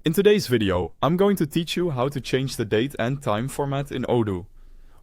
In today's video, I'm going to teach you how to change the date and time format in Odoo.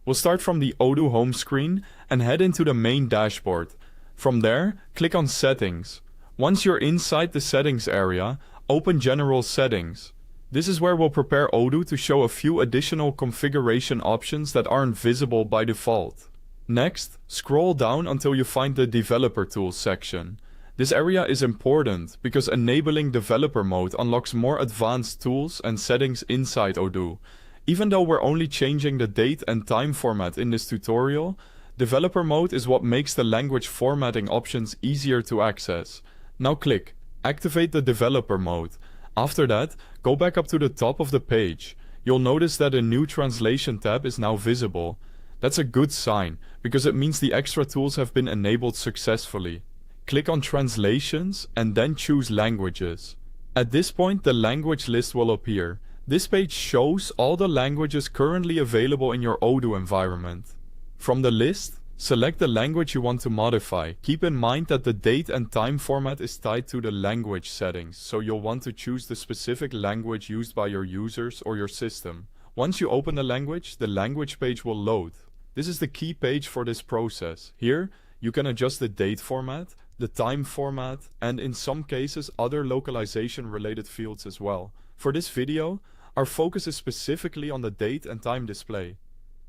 We'll start from the Odoo home screen and head into the main dashboard. From there, click on Settings. Once you're inside the Settings area, open General Settings. This is where we'll prepare Odoo to show a few additional configuration options that aren't visible by default. Next, scroll down until you find the Developer Tools section. This area is important because enabling developer mode unlocks more advanced tools and settings inside Odoo. Even though we're only changing the date and time format in this tutorial, developer mode is what makes the language formatting options easier to access. Now click Activate the developer mode. After that, go back up to the top of the page. You'll notice that a new translation tab is now visible. That's a good sign because it means the extra tools have been enabled successfully. Click on Translations and then choose Languages. At this point, the language list will appear. This page shows all the languages currently available in your Odoo environment. From the list, select the language you want to modify. Keep in mind that the date and time format is tied to the language settings, so you'll want to choose the specific language used by your users or your system. Once you open the language page will load. This is the key page for this process. Here, you can adjust the date format, the time format, and in some cases other localization related fields as well. For this video, our focus is specifically on the date and time display.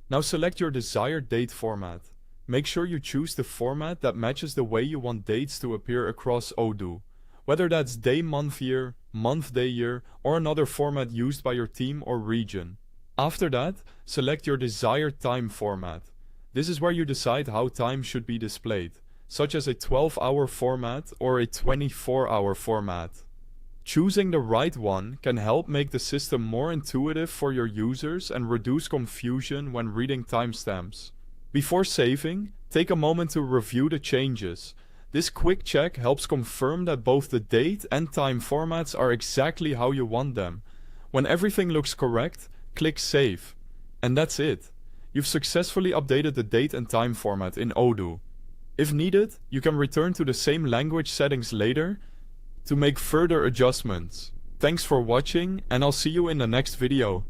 Now select your desired date format. Make sure you choose the format that matches the way you want dates to appear across Odoo. Whether that's day, month, year, month, day, year, or another format used by your team or region. After that, select your desired time format. This is where you decide how time should be displayed, such as a 12-hour format or a 24-hour format. Choosing the right one can help make the system more intuitive for your users and reduce confusion when reading timestamps. Before saving, take a moment to review the changes. This quick check helps confirm that both the date and time formats are exactly how you want them. When everything looks correct, click Save. And that's it. You've successfully updated the date and time format in Odoo. If needed, you can return to the same language settings later to make further adjustments. Thanks for watching, and I'll see you in the next video.